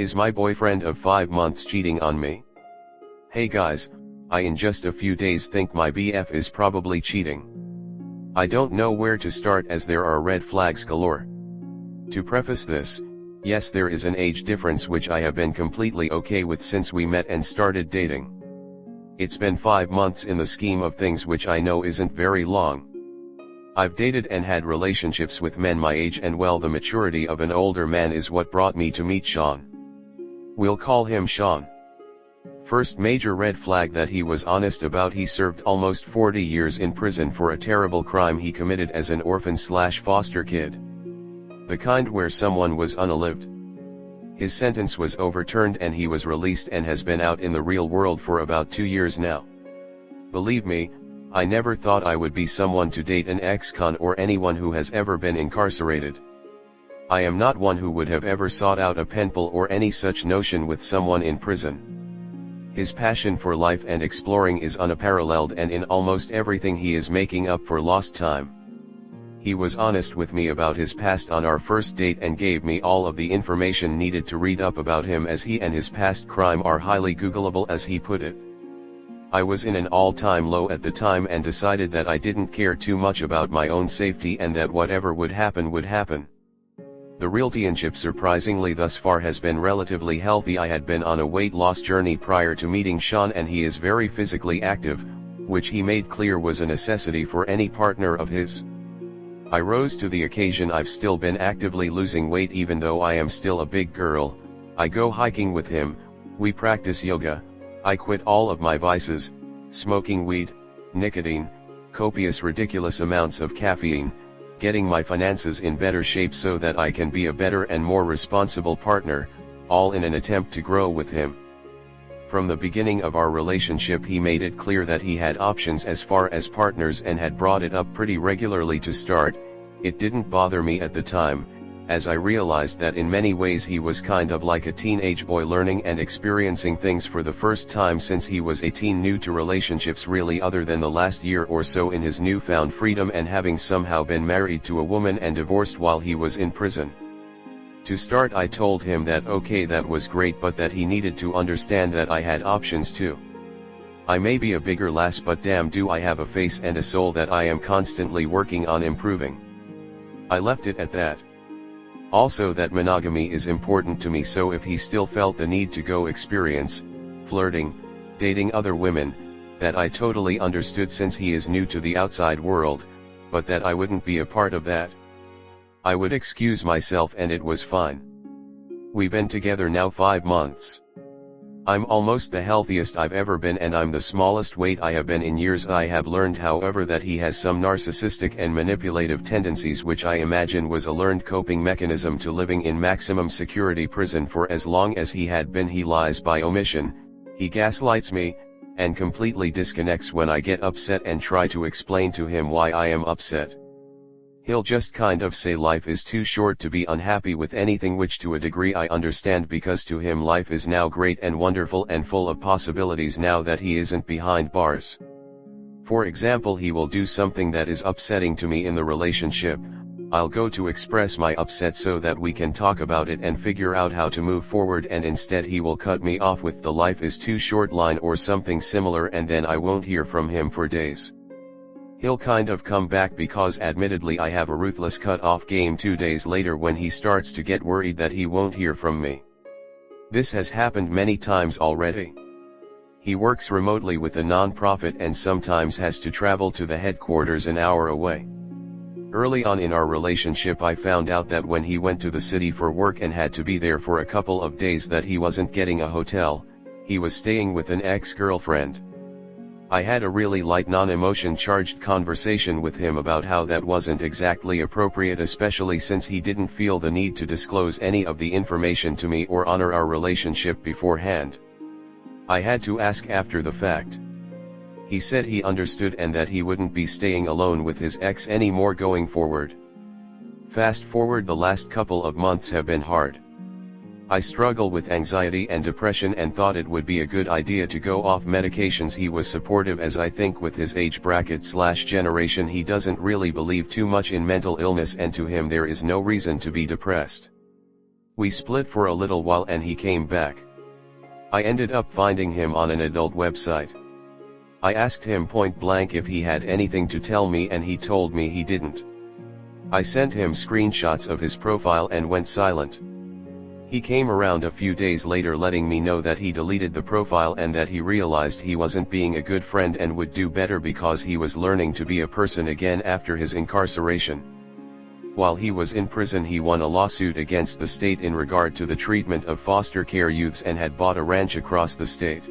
Is my boyfriend of 5 months cheating on me? Hey guys, I in just a few days think my BF is probably cheating. I don't know where to start as there are red flags galore. To preface this, yes, there is an age difference which I have been completely okay with since we met and started dating. It's been 5 months in the scheme of things, which I know isn't very long. I've dated and had relationships with men my age, and well, the maturity of an older man is what brought me to meet Sean. We'll call him Sean. First major red flag that he was honest about: he served almost 40 years in prison for a terrible crime he committed as an orphan/foster kid. The kind where someone was unalived. His sentence was overturned and he was released and has been out in the real world for about 2 years now. Believe me, I never thought I would be someone to date an ex-con or anyone who has ever been incarcerated. I am not one who would have ever sought out a pen pal or any such notion with someone in prison. His passion for life and exploring is unparalleled, and in almost everything he is making up for lost time. He was honest with me about his past on our first date and gave me all of the information needed to read up about him, as he and his past crime are highly Googleable, as he put it. I was in an all-time low at the time and decided that I didn't care too much about my own safety and that whatever would happen would happen. The relationship surprisingly thus far has been relatively healthy. I had been on a weight loss journey prior to meeting Sean, and he is very physically active, which he made clear was a necessity for any partner of his. I rose to the occasion. I've still been actively losing weight even though I am still a big girl. I go hiking with him, we practice yoga, I quit all of my vices, smoking weed, nicotine, copious ridiculous amounts of caffeine, getting my finances in better shape so that I can be a better and more responsible partner, all in an attempt to grow with him. From the beginning of our relationship he made it clear that he had options as far as partners and had brought it up pretty regularly to start. It didn't bother me at the time, as I realized that in many ways he was kind of like a teenage boy learning and experiencing things for the first time since he was 18, new to relationships really, other than the last year or so in his newfound freedom and having somehow been married to a woman and divorced while he was in prison. To start, I told him that okay, that was great, but that he needed to understand that I had options too. I may be a bigger lass, but damn do I have a face and a soul that I am constantly working on improving. I left it at that. Also, that monogamy is important to me, so if he still felt the need to go experience, flirting, dating other women, that I totally understood since he is new to the outside world, but that I wouldn't be a part of that. I would excuse myself and it was fine. We've been together now 5 months. I'm almost the healthiest I've ever been and I'm the smallest weight I have been in years. I have learned, however, that he has some narcissistic and manipulative tendencies, which I imagine was a learned coping mechanism to living in maximum security prison for as long as he had been. He lies by omission, he gaslights me, and completely disconnects when I get upset and try to explain to him why I am upset. He'll just kind of say life is too short to be unhappy with anything, which to a degree I understand, because to him life is now great and wonderful and full of possibilities now that he isn't behind bars. For example, he will do something that is upsetting to me in the relationship. I'll go to express my upset so that we can talk about it and figure out how to move forward, and instead he will cut me off with the life is too short line or something similar, and then I won't hear from him for days. He'll kind of come back because admittedly I have a ruthless cut-off game 2 days later when he starts to get worried that he won't hear from me. This has happened many times already. He works remotely with a non-profit and sometimes has to travel to the headquarters an hour away. Early on in our relationship I found out that when he went to the city for work and had to be there for a couple of days that he wasn't getting a hotel, he was staying with an ex-girlfriend. I had a really light, non-emotion charged conversation with him about how that wasn't exactly appropriate, especially since he didn't feel the need to disclose any of the information to me or honor our relationship beforehand. I had to ask after the fact. He said he understood and that he wouldn't be staying alone with his ex anymore going forward. Fast forward, the last couple of months have been hard. I struggle with anxiety and depression and thought it would be a good idea to go off medications. He was supportive, as I think with his age bracket/generation he doesn't really believe too much in mental illness, and to him there is no reason to be depressed. We split for a little while and he came back. I ended up finding him on an adult website. I asked him point blank if he had anything to tell me and he told me he didn't. I sent him screenshots of his profile and went silent. He came around a few days later letting me know that he deleted the profile and that he realized he wasn't being a good friend and would do better because he was learning to be a person again after his incarceration. While he was in prison, he won a lawsuit against the state in regard to the treatment of foster care youths and had bought a ranch across the state.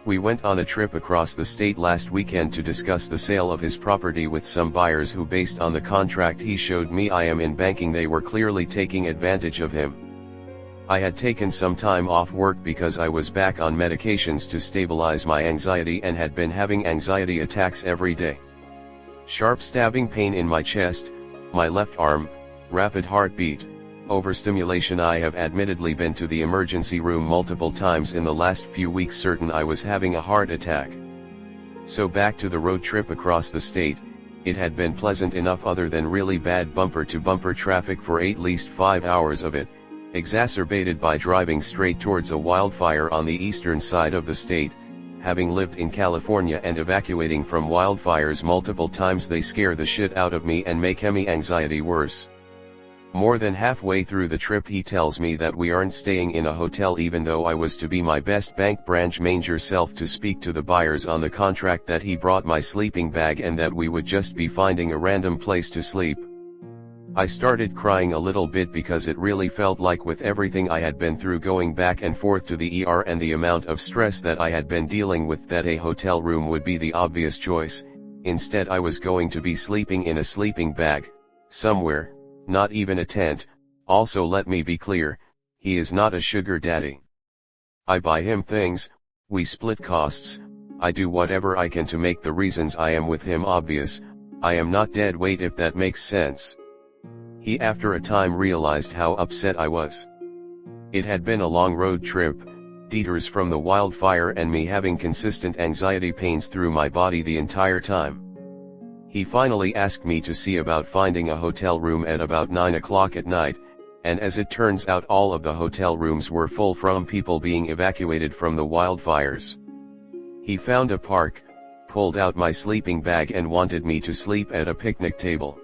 We went on a trip across the state last weekend to discuss the sale of his property with some buyers who, based on the contract he showed me I am in banking, they were clearly taking advantage of him. I had taken some time off work because I was back on medications to stabilize my anxiety and had been having anxiety attacks every day. Sharp stabbing pain in my chest, my left arm, rapid heartbeat, overstimulation. I have admittedly been to the emergency room multiple times in the last few weeks, certain I was having a heart attack. So back to the road trip across the state. It had been pleasant enough other than really bad bumper-to-bumper traffic for at least 5 hours of it, exacerbated by driving straight towards a wildfire on the eastern side of the state. Having lived in California and evacuating from wildfires multiple times, they scare the shit out of me and make my anxiety worse. More than halfway through the trip he tells me that we aren't staying in a hotel, even though I was to be my best bank branch manager self to speak to the buyers on the contract, that he brought my sleeping bag and that we would just be finding a random place to sleep. I started crying a little bit because it really felt like, with everything I had been through going back and forth to the ER and the amount of stress that I had been dealing with, that a hotel room would be the obvious choice. Instead I was going to be sleeping in a sleeping bag, somewhere, not even a tent. Also, let me be clear, he is not a sugar daddy. I buy him things, we split costs, I do whatever I can to make the reasons I am with him obvious. I am not dead weight, if that makes sense. He after a time realized how upset I was. It had been a long road trip, detours from the wildfire and me having consistent anxiety pains through my body the entire time. He finally asked me to see about finding a hotel room at about 9 o'clock at night, and as it turns out all of the hotel rooms were full from people being evacuated from the wildfires. He found a park, pulled out my sleeping bag and wanted me to sleep at a picnic table.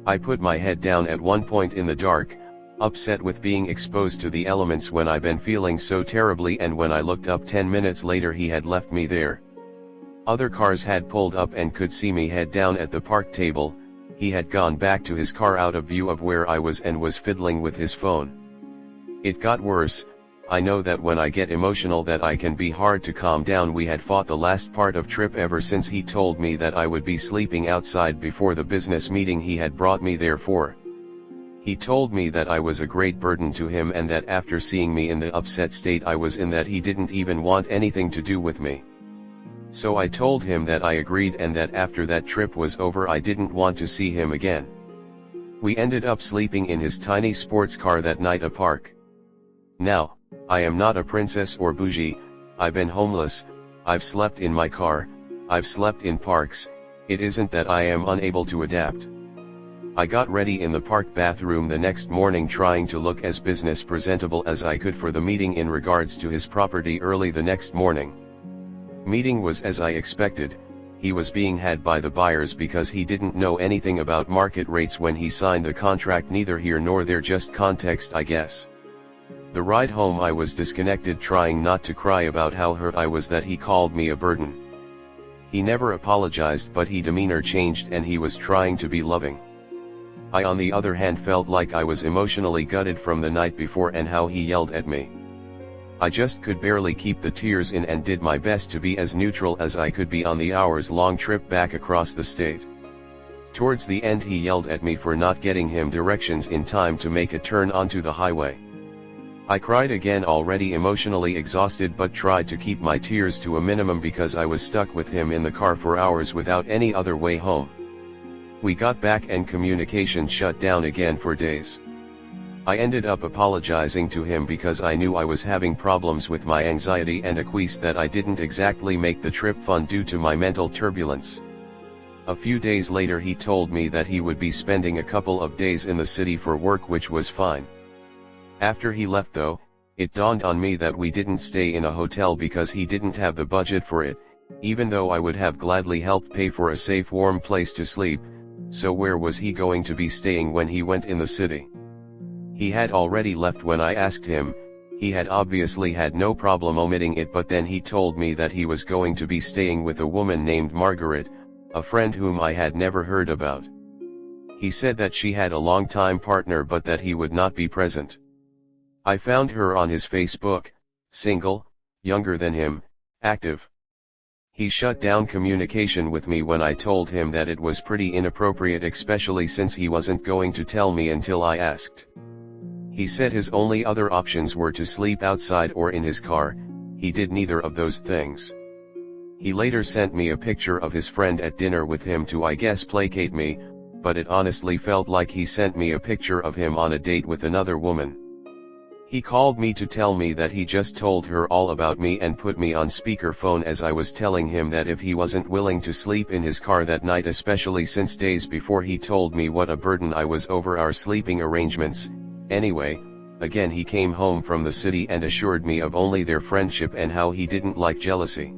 I put my head down at one point in the dark, upset with being exposed to the elements when I've been feeling so terribly, and when I looked up 10 minutes later he had left me there. Other cars had pulled up and could see me head down at the park table. He had gone back to his car out of view of where I was and was fiddling with his phone. It got worse. I know that when I get emotional that I can be hard to calm down. We had fought the last part of trip ever since he told me that I would be sleeping outside before the business meeting he had brought me there for. He told me that I was a great burden to him and that after seeing me in the upset state I was in, that he didn't even want anything to do with me. So I told him that I agreed and that after that trip was over I didn't want to see him again. We ended up sleeping in his tiny sports car that night at park. Now, I am not a princess or bougie. I've been homeless, I've slept in my car, I've slept in parks. It isn't that I am unable to adapt. I got ready in the park bathroom the next morning, trying to look as business presentable as I could for the meeting in regards to his property early the next morning. Meeting was as I expected. He was being had by the buyers because he didn't know anything about market rates when he signed the contract, neither here nor there, just context I guess. The ride home I was disconnected, trying not to cry about how hurt I was that he called me a burden. He never apologized, but his demeanor changed and he was trying to be loving. I on the other hand felt like I was emotionally gutted from the night before and how he yelled at me. I just could barely keep the tears in and did my best to be as neutral as I could be on the hours-long trip back across the state. Towards the end he yelled at me for not getting him directions in time to make a turn onto the highway. I cried again, already emotionally exhausted, but tried to keep my tears to a minimum because I was stuck with him in the car for hours without any other way home. We got back and communication shut down again for days. I ended up apologizing to him because I knew I was having problems with my anxiety and acquiesced that I didn't exactly make the trip fun due to my mental turbulence. A few days later he told me that he would be spending a couple of days in the city for work, which was fine. After he left though, it dawned on me that we didn't stay in a hotel because he didn't have the budget for it, even though I would have gladly helped pay for a safe warm place to sleep. So where was he going to be staying when he went in the city? He had already left when I asked him. He had obviously had no problem omitting it, but then he told me that he was going to be staying with a woman named Margaret, a friend whom I had never heard about. He said that she had a long-time partner but that he would not be present. I found her on his Facebook, single, younger than him, active. He shut down communication with me when I told him that it was pretty inappropriate, especially since he wasn't going to tell me until I asked. He said his only other options were to sleep outside or in his car. He did neither of those things. He later sent me a picture of his friend at dinner with him to, I guess, placate me, but it honestly felt like he sent me a picture of him on a date with another woman. He called me to tell me that he just told her all about me and put me on speakerphone as I was telling him that if he wasn't willing to sleep in his car that night, especially since days before he told me what a burden I was over our sleeping arrangements. Anyway, again he came home from the city and assured me of only their friendship and how he didn't like jealousy.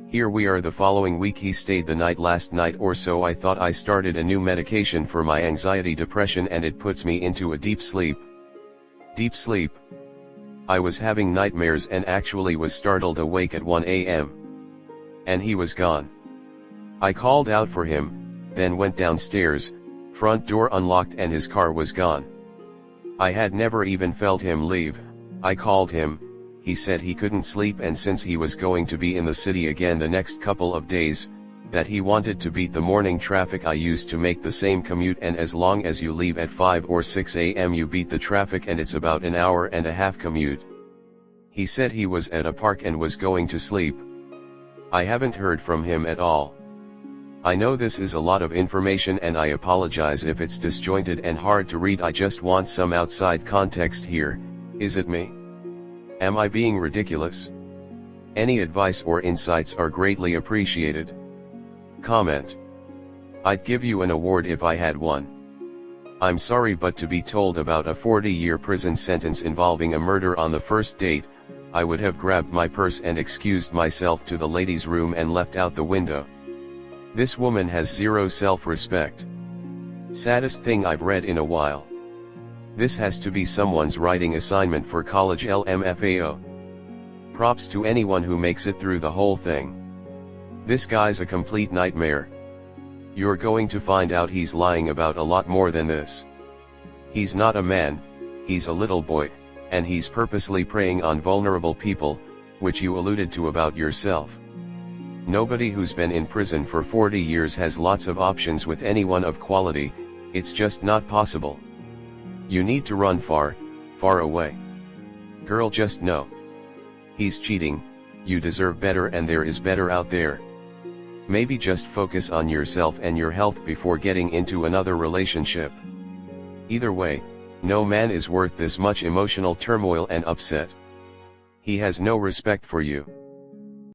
Here we are the following week. He stayed the night last night or so. I thought I started a new medication for my anxiety depression and it puts me into a deep sleep. Deep sleep. I was having nightmares and actually was startled awake at 1 a.m. And he was gone. I called out for him, then went downstairs, front door unlocked and his car was gone. I had never even felt him leave. I called him, he said he couldn't sleep and since he was going to be in the city again the next couple of days, that he wanted to beat the morning traffic I used to make the same commute, and as long as you leave at 5 or 6 a.m. you beat the traffic and it's about an hour and a half commute. He said he was at a park and was going to sleep. I haven't heard from him at all. I know this is a lot of information and I apologize if it's disjointed and hard to read. I just want some outside context here. Is it me? Am I being ridiculous? Any advice or insights are greatly appreciated. Comment. I'd give you an award if I had one. I'm sorry, but to be told about a 40-year prison sentence involving a murder on the first date, I would have grabbed my purse and excused myself to the ladies' room and left out the window. This woman has zero self-respect. Saddest thing I've read in a while. This has to be someone's writing assignment for college LMFAO. Props to anyone who makes it through the whole thing. This guy's a complete nightmare. You're going to find out he's lying about a lot more than this. He's not a man, he's a little boy, and he's purposely preying on vulnerable people, which you alluded to about yourself. Nobody who's been in prison for 40 years has lots of options with anyone of quality. It's just not possible. You need to run far, far away. Girl, just know. He's cheating, you deserve better and there is better out there. Maybe just focus on yourself and your health before getting into another relationship. Either way, no man is worth this much emotional turmoil and upset. He has no respect for you.